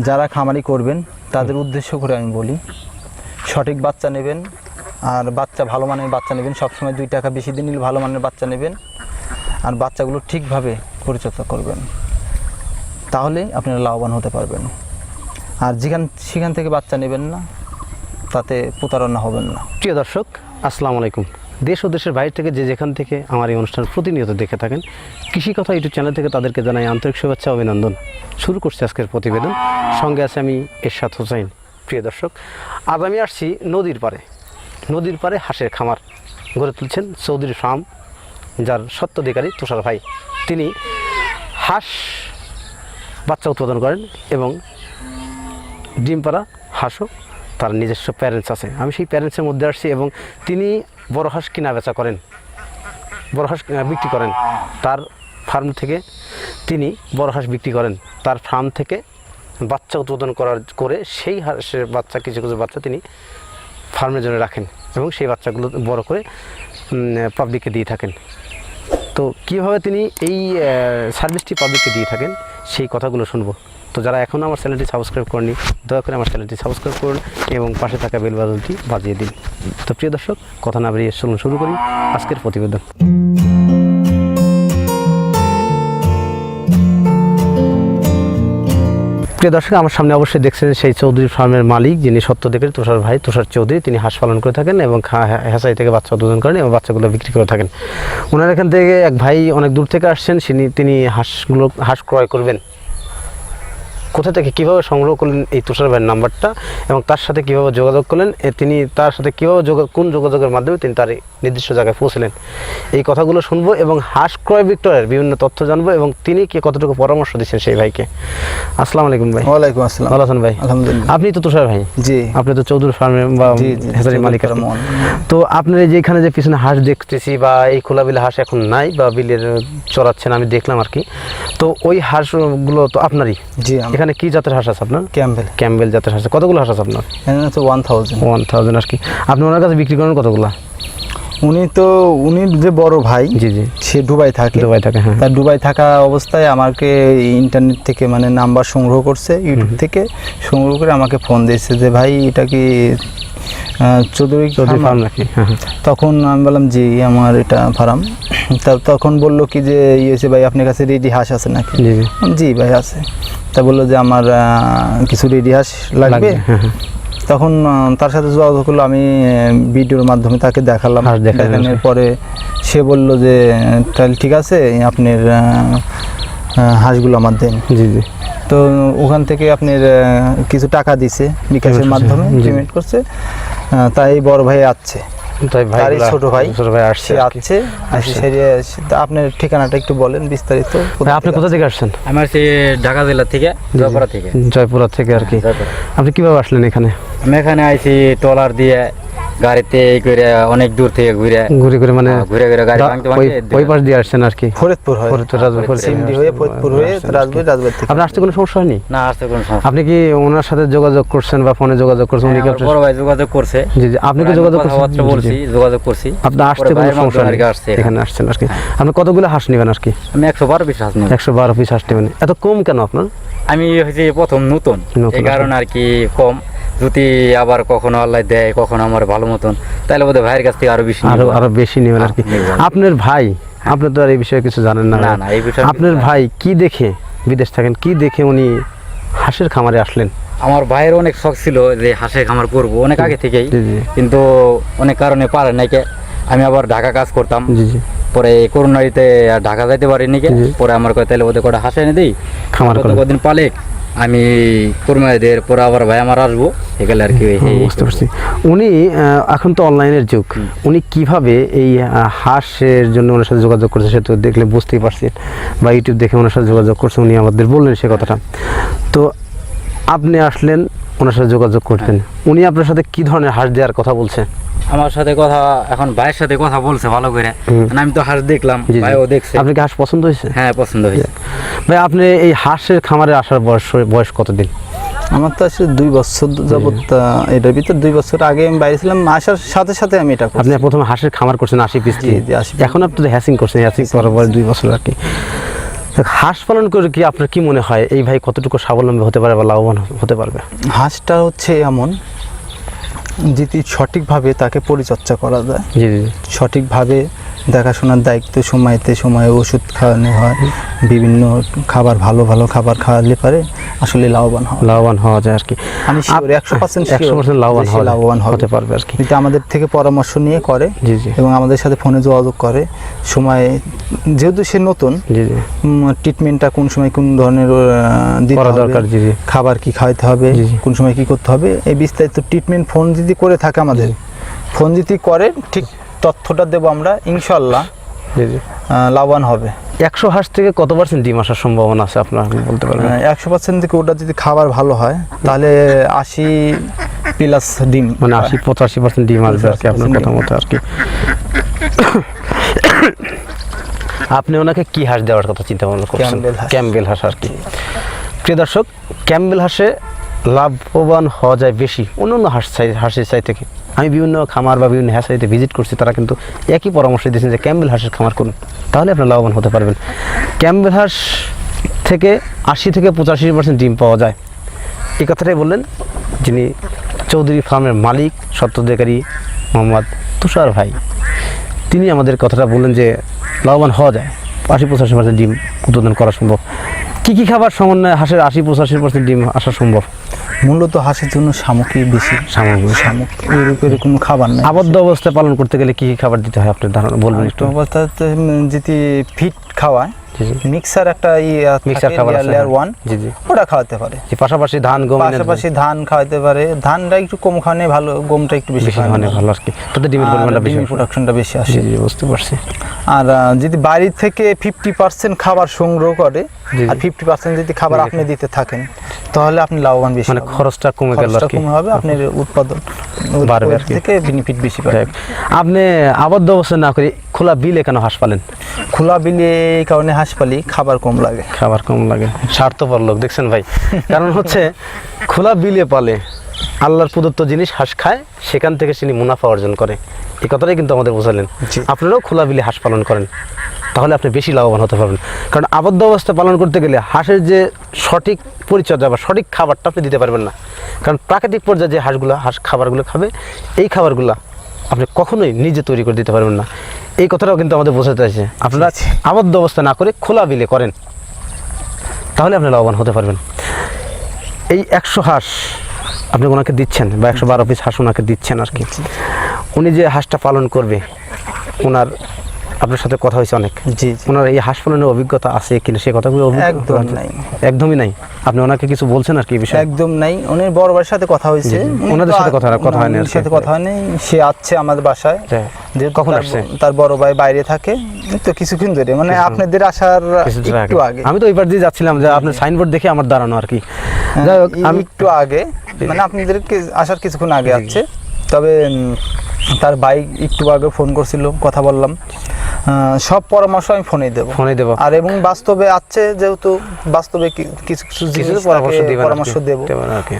যারা খামারি করবেন তাদের উদ্দেশ্য করে আমি বলি, সঠিক বাচ্চা নেবেন, আর বাচ্চা ভালো মানের বাচ্চা নেবেন। সবসময় 2 টাকা বেশি দিন নিলে ভালো মানের বাচ্চা নেবেন, আর বাচ্চাগুলো ঠিকভাবে পরিচর্যা করবেন, তাহলে আপনারা লাভবান হতে পারবেন। আর সেখান থেকে বাচ্চা নেবেন না, তাতে প্রতারণা হবেন না। প্রিয় দর্শক, আসসালামু আলাইকুম। দেশ ও দেশের বাইরে থেকে যেখান থেকে আমার এই অনুষ্ঠান প্রতিনিয়ত দেখে থাকেন, কৃষি কথা ইউটিউব চ্যানেল থেকে তাদেরকে জানাই আন্তরিক শুভেচ্ছা, অভিনন্দন। শুরু করছি আজকের প্রতিবেদন। সঙ্গে আছে আমি এরশাদ হোসেন। প্রিয় দর্শক, আজ আমি আসছি নদীর পাড়ে হাঁসের খামার গড়ে তুলছেন চৌধুরী ফার্ম, যার স্বত্বাধিকারী তুষার ভাই। তিনি হাঁস বাচ্চা উৎপাদন করেন এবং ডিম পাড়া হাঁসও তার নিজস্ব প্যারেন্টস আছে। আমি সেই প্যারেন্টসের মধ্যে আসছি এবং তিনি বড় হাঁস কিনা বেচা করেন, বড় হাঁস বিক্রি করেন। তার ফার্ম থেকে তিনি বড় হাঁস বিক্রি করেন, তার ফার্ম থেকে বাচ্চা উৎপাদন করে সেই হাঁসের বাচ্চা কিছু বাচ্চা তিনি ফার্মের জন্য রাখেন এবং সেই বাচ্চাগুলো বড় করে পাবলিককে দিয়ে থাকেন। তো কীভাবে তিনি এই সার্ভিসটি পাবলিককে দিয়ে থাকেন সেই কথাগুলো শুনবো। তো যারা এখনও আমার চ্যানেলটি সাবস্ক্রাইব করেনি, দয়া করে আমার চ্যানেলটি সাবস্ক্রাইব করুন এবং পাশে থাকা বেল বাটনটি বাজিয়ে দিন। তো প্রিয় দর্শক, কথা না বেরিয়ে শুরু করি আজকের প্রতিবেদন। প্রিয় দর্শক, আমার সামনে অবশ্যই দেখছেন সেই চৌধুরী ফার্মের মালিক, যিনি স্বত্বাধিকারী তুষার ভাই, তুষার চৌধুরী। তিনি হাঁস পালন করে থাকেন এবং হ্যাচারি থেকে বাচ্চা উৎপাদন করেন এবং বাচ্চাগুলো বিক্রি করে থাকেন। ওনার এখান থেকে এক ভাই অনেক দূর থেকে আসছেন, তিনি হাঁস ক্রয় করবেন। কোথা থেকে কীভাবে সংগ্রহ করলেন এই তুষার ভাইয়ের নাম্বারটা এবং তার সাথে কীভাবে যোগাযোগ করলেন, তিনি তার সাথে কীভাবে কোন যোগাযোগের মাধ্যমে তিনি তার নির্দিষ্ট জায়গায় পৌঁছলেন, এই কথাগুলো শুনবো এবং হাঁস ক্রয় বিক্রয়ের বিভিন্ন তথ্য জানবো এবং তিনি কতটুকু পরামর্শ দিচ্ছেন সেই ভাইকে। আসসালামু আলাইকুম ভাই। ওয়ালাইকুম আসসালাম। ভালো আছেন ভাই? আলহামদুলিল্লাহ। আপনি তো তুষার ভাই? জি। আপনি তো চৌধুরী ফার্মের বা হ্যাচারির মালিক। তো আপনার যেখানে যে পিছনে হাঁস দেখতেছি বা এই খোলা বিলে হাঁস এখন নাই বা বিলের চড়াচ্ছেন আমি দেখলাম আর কি, তো ওই হাঁসগুলো তো আপনারই? জি। এখানে কি জাতের হাঁস আছে আপনার? ক্যাম্বেল জাতের হাঁস। কতগুলো হাঁস আছে আপনার? 1000 আর কি। আপনি ওনার কাছে বিক্রি করেন কতগুলো? উনি যে বড় ভাই, জি জি, সে দুবাই থাকে। হ্যাঁ। তার দুবাই থাকা অবস্থায় আমাকে ইন্টারনেট থেকে মানে নাম্বার সংগ্রহ করছে, ইউটিউব থেকে সংগ্রহ করে আমাকে ফোন দিয়েছে যে ভাই এটা কি চৌধুরী ফার্ম নাকি? তখন আমি বললাম জি, আমার এটা ফার্ম। তখন বললো কি যে ইয়েছে ভাই আপনার কাছে রেডি হাঁস আছে নাকি? জি ভাই আছে। তা বললো যে আমার কিছু রেডি হাঁস লাগবে। তখন তার সাথে যোগাযোগ করলো, আমি ভিডিওর মাধ্যমে তাকে দেখালাম। দেখানোর পরে সে বলল যে তাহলে ঠিক আছে, আপনার হাঁসগুলো আমার দেন। জি জি। তো ওখান থেকে আপনার কিছু টাকা দিছে বিকাশের মাধ্যমে, পেমেন্ট করছে। তাই বড় ভাই আসছে, ছোট ভাই আসছে। আপনার ঠিকানাটা একটু বলেন বিস্তারিত। আপনি কোথা থেকে আসছেন? আমার সে ঢাকা জেলা থেকে, জয়পুরা থেকে আর কি। আপনি কিভাবে আসলেন এখানে? আমি এখানে আইছি ট্রলার দিয়ে, গাড়িতে করে অনেক দূর থেকে ঘুরে মানে ঘুরে গাড়ি ওই পাশ দিয়ে আসছেন আর কি? ফরিদপুর হয়ে রাজবাড়ী থেকে। আপনার আসতে কোনো সমস্যা হয়নি? না, আসতে কোনো সমস্যা। আপনি কি ওনার সাথে যোগাযোগ করছেন বা ফোনে যোগাযোগ করছেন? বড় ভাই যোগাযোগ করছে। জি জি। আপনি কি যোগাযোগ বলছি, যোগাযোগ করছি। আপনি আসতে কোনো সমস্যা নেই, এখানে আসছেন আর কি। আপনি কতগুলো হাঁস নেবেন আর কি? আমি 112 পিস হাঁস নেব। 112 পিস হাঁস নেবেন। এত কম কেন আপনার? আমি হচ্ছে প্রথম নতুন, এই কারণে আর কি কম। যদি আবার কখনো আল্লাহ দেয়, কখনো আমার ভালো মতন, তাহলে বোধহয় ভাইয়ের কাছ থেকে আরো বেশি নেবেন আর কি। আপনার ভাই, আপনি তো আর এই বিষয়ে কিছু জানেন না। না, এই বিষয়ে আপনার ভাই কি দেখে, বিদেশ থাকেন, কি দেখে উনি হাঁসের খামারে আসলেন? আমার ভাইয়ের অনেক শখ ছিল যে হাঁসের খামার করবো অনেক আগে থেকেই, কিন্তু অনেক কারণে পারে নাই। আমি আবার ঢাকা কাজ করতাম, পরে করোনাতে ঢাকা যাইতে পারিনি। পরে আমার তাহলে ওদের কটা হাঁস এনে দিই, খামার কদিন পালে আমি কুরমাইদের পরে আবার ভাই আমার আসবো এখানে আর কি। বুঝতে পারছি। উনি এখন তো অনলাইনের যুগ, উনি কিভাবে এই হাঁসের জন্য ওনার সাথে যোগাযোগ করছে সে তো দেখলে বুঝতেই পারছেন, বা ইউটিউব দেখে ওনার সাথে যোগাযোগ করছে, উনি আমাদের বললেন সে কথাটা। তো আপনি আসলেন ওনার সাথে যোগাযোগ করতেন, উনি আপনার সাথে কি ধরনের হাঁস দেওয়ার কথা বলছে? আমার সাথে কথা, এখন ভাইয়ের সাথে কথা বলছে ভালো করে। আমি তো হাঁস দেখলাম, ভাইও দেখছে। আপনাকে হাঁস পছন্দ হয়েছে? হ্যাঁ, পছন্দ হয়েছে। ভাই, আপনি এই হাঁসের খামারে আসার বয়স কতদিন? আমার তো আসলে 2 বছর যাবত। এটার ভিতর 2 বছর আগে আমি বাইরে ছিলাম, আসার সাথে সাথে আমি এটা করছি। আপনি প্রথমে হাঁসের খামার করছেন 80 পিস দিয়ে, এখন আপনি তো হ্যাচিং করছেন, হ্যাচিং করার পরে 2 বছর আর কি। হাঁস পালন করে কি আপনার কি মনে হয় এই ভাই কতটুকু স্বাবলম্বী হতে পারে বা লাভবান হতে পারবে? হাঁসটা হচ্ছে এমন, যদি সঠিকভাবে তাকে পরিচর্যা করা যায়, জি জি সঠিকভাবে দেখাশোনার দায়িত্ব সময়ে ওষুধ খাওয়ানো হয়, বিভিন্ন খাবার ভালো ভালো খাবার খাওয়ালে পারে আসলে লাভবান হওয়া যায় আর কি। আমি শিওর 100% লাভবান হতে পারবে আর কি। কিন্তু আমাদের থেকে পরামর্শ নিয়ে করে জি জি এবং আমাদের সাথে ফোনে যোগাযোগ করে সময়, যেহেতু সে নতুন, জি জি ট্রিটমেন্টটা কোন সময় কোন ধরনের দিতে করা হবে, দরকার, জি জি খাবার কি খাওয়াতে হবে, জি জি। কোন সময় কি করতে হবে, এই বিস্তারিত ট্রিটমেন্ট ফোন যদি করে থাকে আমাদের, ফোন যদি করে ঠিক তথ্যটা দেবো আমরা, ইনশাল্লাহ জি জি। লাভবান হবে। 100 হাঁস থেকে কত পার্সেন্ট ডিম আসার সম্ভাবনা আছে আপনার বলতে পারবেন? 100% থেকে ওটা যদি খাবার ভালো হয় তাহলে 80+ ডিম, মানে 80-85% ডিম আসবে আর কি আপনার কথা মতো আর কি। আপনি ওনাকে কি হাঁস দেওয়ার কথা চিন্তা ভাবনা করছেন? ক্যাম্বেল হাঁস। ক্যাম্বেল হাঁস আর কি। প্রিয় দর্শক, ক্যাম্বেল হাঁসে লাভবান হওয়া যায় বেশি অন্যান্য হাঁসের চাই থেকে। আমি বিভিন্ন খামার বা বিভিন্ন হ্যাচারিতে ভিজিট করছি, তারা কিন্তু একই পরামর্শ দিয়েছেন যে ক্যাম্বেল হাঁসের খামার করুন, তাহলে আপনি লাভবান হতে পারবেন। ক্যাম্বেল হাঁস থেকে 80-85% ডিম পাওয়া যায়, এই কথাটাই বললেন যিনি চৌধুরী ফার্মের মালিক স্বত্বাধিকারী মোহাম্মদ তুষার ভাই। তিনি আমাদের কথাটা বললেন যে লাভবান হওয়া যায়, 80-85% ডিম উৎপাদন করা সম্ভব। কী খাবার সমন্বয়ে হাঁসের 80-85% ডিম আসা সম্ভব? মূলত হাঁসের জন্য শামুকই বেশি, শামুক এর কোনো খাবার নাই। আবদ্ধ অবস্থায় পালন করতে গেলে কি খাবার দিতে হয় আপনার ধারণা বলবেন একটু? অবস্থাতে যদি ফিট খাওয়ায়, জি জি। মিক্সার একটা মিক্সার খাবার আছে, লেয়ার 1, জি জি, ওটা খাওয়াতে পারে। পাশাপাশি ধান গম পাশাপাশি ধান খাওয়াতে পারে, ধানটা একটু কম খাওয়ানো ভালো, গমটা একটু বেশি খাওয়ানো ভালো আর কি, তাতে ডিমের পরিমাণটা বেশি, প্রোডাকশনটা বেশি আসে। জি জি বুঝতে পারছি। আর যদি বাড়ি থেকে 50% খাবার সংগ্রহ করে আর 50% যদি খাবার আপনি দিতে থাকেন, তাহলে আপনি লাভবান বেশি, মানে খরচটা কমে গেল আর কি, কমে হবে, আপনার উৎপাদন বাড়বে আর কি, থেকে বেনিফিট বেশি পাবেন। আপনি আবদ্ধ অবস্থা না করে খোলা বিলে কেন হাঁস পালেন? খোলা বিলে এই কারণে হাঁস পালি, খাবার কম লাগে। খাবার কম লাগে, স্বার্থপর লোক দেখছেন ভাই। কারণ হচ্ছে খোলা বিলে পালে, আল্লাহর প্রদত্ত জিনিস হাঁস খায়, সেখান থেকে তিনি মুনাফা অর্জন করে, এই কথাটাই কিন্তু আমাদের বোঝালেন। আপনারাও খোলা বিলে হাঁস পালন করেন, তাহলে আপনি বেশি লাভবান হতে পারবেন। কারণ আবদ্ধ অবস্থা পালন করতে গেলে হাঁসের যে সঠিক পরিচর্যা বা সঠিক খাবারটা আপনি দিতে পারবেন না। কারণ প্রাকৃতিক পর্যায়ে যে হাঁস খাবারগুলো খাবে, এই খাবারগুলো আপনি কখনোই নিজে তৈরি করে দিতে পারবেন না, এই কথাটাও কিন্তু আমাদের বোঝাতে চাইছে। আপনারা আবদ্ধ অবস্থা না করে খোলা বিলে করেন, তাহলে আপনি লাভবান হতে পারবেন। এই 100 হাঁস আপনি ওনাকে দিচ্ছেন বা 112 পিস হাঁস ওনাকে দিচ্ছেন আর কি। উনি যে হাঁসটা পালন করবে, ওনার আপনার সাথে কথা হয়েছে অনেক, জি, ওনার এই হাঁস পালনের অভিজ্ঞতা আছে কিনা সে কথাগুলো একদমই নাই। আপনি ওনাকে কিছু বলছেন আর কি বিষয়? একদম নাই। উনি বড় ভাইয়ের সাথে কথা হয়েছে, ওনাদের সাথে কথা হয়নি, ওনার সাথে কথা হয়নি। সে আছে আমাদের বাসায়, কখন আসছে? তার বড় ভাই বাইরে থাকে তো কিছুক্ষণ ধরে, মানে আপনাদের আসার একটু আগে। আমি তো ওইবার দিয়ে যাচ্ছিলাম, যে আপনার সাইনবোর্ড দেখে আমার দাঁড়ানো আর কি। যাই হোক, আমি একটু আগে, মানে আপনাদেরকে আসার কিছুক্ষণ আগে আছে। তবে তার ভাই একটু আগে ফোন করছিল, কথা বললাম, সব পরামর্শ আমি ফোনে দেব। আর এবং বাস্তবে আছে, যেহেতু বাস্তবে কিছু জিনিস পরামর্শ দেব,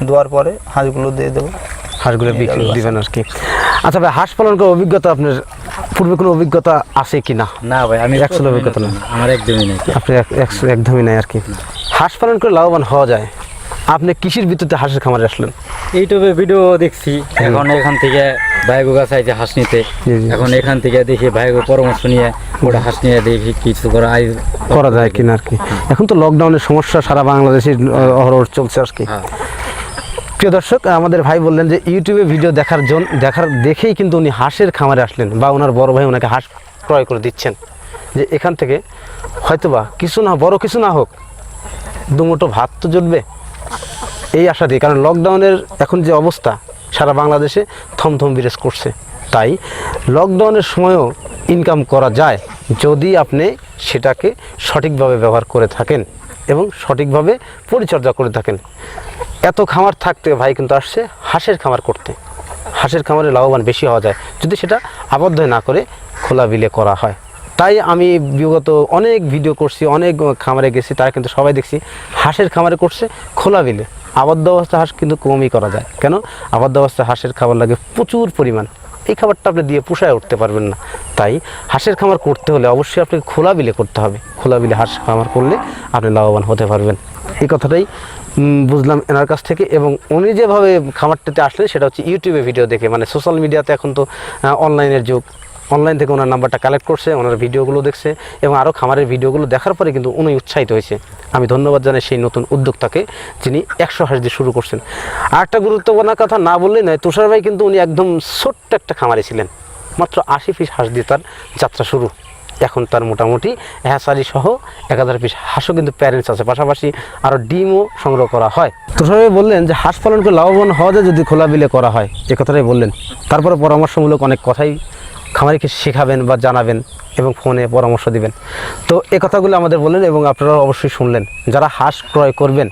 দেওয়ার পরে হাঁসগুলো দিয়ে দেবো, হাঁসগুলো বিক্রি দিবেন আর কি। আচ্ছা ভাই, হাঁস পালন করার অভিজ্ঞতা আপনার পূর্বে কোনো অভিজ্ঞতা আছে কি না? না ভাই, আমি একচুয়ালি অভিজ্ঞতা না, আমার একদমই নেই। আপনি একদমই নাই আর কি। হাঁস পালন করে লাভবান হওয়া যায়। আপনি কৃষির ভিত্তিতে হাঁসের খামারে আসলেন? ইউটিউবে ভিডিও দেখছি, এখন এখান থেকে ভাইগো গাছ আইছে হাঁস নিতে, এখন এখান থেকে দেখি ভাইগো পরামর্শ নিয়ে ওটা হাঁস নিয়ে দেখি কিছু করা যায় কিনা আর কি। এখন তো লকডাউনের সমস্যা সারা বাংলাদেশে অহরহ চলছে আর কি। প্রিয় দর্শক, আমাদের ভাই বললেন যে ইউটিউবে ভিডিও দেখেই কিন্তু উনি হাঁসের খামারে আসলেন, বা ওনার বড় ভাই ওনাকে হাঁস ক্রয় করে দিচ্ছেন, যে এখান থেকে হয়তোবা কিছু না, বড় কিছু না হোক, দুমুঠো ভাত তো জুটবে, এই আশা দিয়ে। কারণ লকডাউনের এখন যে অবস্থা সারা বাংলাদেশে থমথম বিরাজ করছে, তাই লকডাউনের সময়ও ইনকাম করা যায় যদি আপনি সেটাকে সঠিকভাবে ব্যবহার করে থাকেন এবং সঠিকভাবে পরিচর্যা করে থাকেন। এত খামার থাকতে ভাই কিন্তু আসছে হাঁসের খামার করতে। হাঁসের খামারে লাভবান বেশি হওয়া যায় যদি সেটা আবদ্ধ না করে খোলা বিলে করা হয়। তাই আমি বিগত অনেক ভিডিও করছি, অনেক খামারে গেছি, তারা কিন্তু সবাই দেখছি হাঁসের খামারে করছে খোলা বিলে। আবদ্ধ অবস্থা হাঁস কিন্তু কমই করা যায়। কেন? আবদ্ধ অবস্থা হাঁসের খাবার লাগে প্রচুর পরিমাণ, এই খাবারটা আপনি দিয়ে পুষায় উঠতে পারবেন না। তাই হাঁসের খামার করতে হলে অবশ্যই আপনাকে খোলা বিলে করতে হবে। খোলা বিলে হাঁস খামার করলে আপনি লাভবান হতে পারবেন। এই কথাটাই বুঝলাম এনার কাছ থেকে। এবং উনি যেভাবে খামারটাতে আসলেন সেটা হচ্ছে ইউটিউবে ভিডিও দেখে, মানে সোশ্যাল মিডিয়াতে এখন তো অনলাইনের যুগ, অনলাইন থেকে ওনার নাম্বারটা কালেক্ট করছে, ওনার ভিডিওগুলো দেখছে এবং আরও খামারের ভিডিওগুলো দেখার পরে কিন্তু উনি উৎসাহিত হয়েছে। আমি ধন্যবাদ জানাই সেই নতুন উদ্যোক্তাকে যিনি 100 হাঁস দিয়ে শুরু করছেন। আর একটা গুরুত্বপূর্ণ কথা না বললেই নয়, তুষার ভাই কিন্তু উনি একদম ছোট্ট একটা খামারে ছিলেন, মাত্র 80 পিস হাঁস দিয়ে তার যাত্রা শুরু। এখন তার মোটামুটি হ্যাঁসারি সহ 1000 পিস হাঁসও কিন্তু প্যারেন্টস আছে, পাশাপাশি আরও ডিমও সংগ্রহ করা হয়। তুষার ভাই বললেন যে হাঁস পালন করে লাভবান হওয়া যায় যদি খোলা বিলে করা হয়, এ কথাটাই বললেন। তারপরে পরামর্শমূলক অনেক কথাই খামারিকে শেখাবেন বা জানাবেন এবং ফোনে পরামর্শ দিবেন। তো এ কথাগুলো আমাদের বললেন এবং আপনারা অবশ্যই শুনলেন। যারা হাঁস ক্রয় করবেন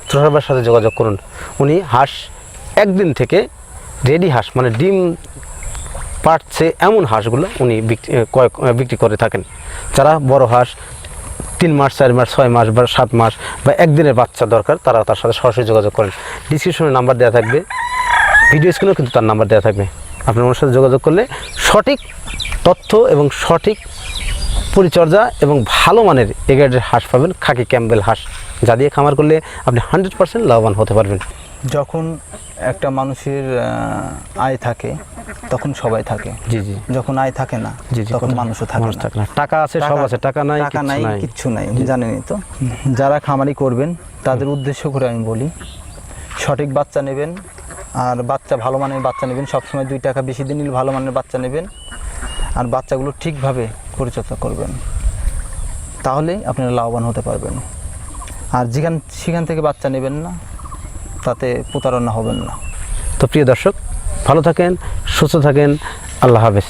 তুষার ভাইয়ের সাথে যোগাযোগ করুন। উনি হাঁস একদিন থেকে রেডি হাঁস, মানে ডিম পাড়ছে এমন হাঁসগুলো উনি বিক্রি করে থাকেন। যারা বড় হাঁস 3 মাস 4 মাস 6 মাস বা 7 মাস বা একদিনের বাচ্চা দরকার, তারা তার সাথে সরাসরি যোগাযোগ করেন। ডিসক্রিপশনে নাম্বার দেওয়া থাকবে, ভিডিও স্ক্রিনেও কিন্তু তার নাম্বার দেওয়া থাকবে। আপনার ওনার সাথে যোগাযোগ করলে সঠিক তথ্য এবং সঠিক পরিচর্যা এবং ভালো মানের এ গ্রেডের হাঁস পাবেন, খাকি ক্যাম্বেল হাঁস, যা দিয়ে খামার করলে আপনি 100% লাভবান হতে পারবেন। যখন একটা মানুষের আয় থাকে তখন সবাই থাকে। জি জি। যখন আয় থাকে না জি জি, তখন মানুষও থাকে না। টাকা আছে, সব আছে, টাকা নাই, টাকা নাই, কিচ্ছু নাই, জানেনই তো। যারা খামারি করবেন তাদের উদ্দেশ্য করে আমি বলি, সঠিক বাচ্চা নেবেন, আর বাচ্চা ভালো মানের বাচ্চা নেবেন। সবসময় 2 টাকা বেশি দিয়ে নিলে ভালো মানের বাচ্চা নেবেন, আর বাচ্চাগুলো ঠিকভাবে পরিচর্যা করবেন, তাহলেই আপনারা লাভবান হতে পারবেন। আর সেখান থেকে বাচ্চা নেবেন না, তাতে প্রতারণা হবেন না। তো প্রিয় দর্শক, ভালো থাকেন, সুস্থ থাকেন, আল্লাহ হাফেজ।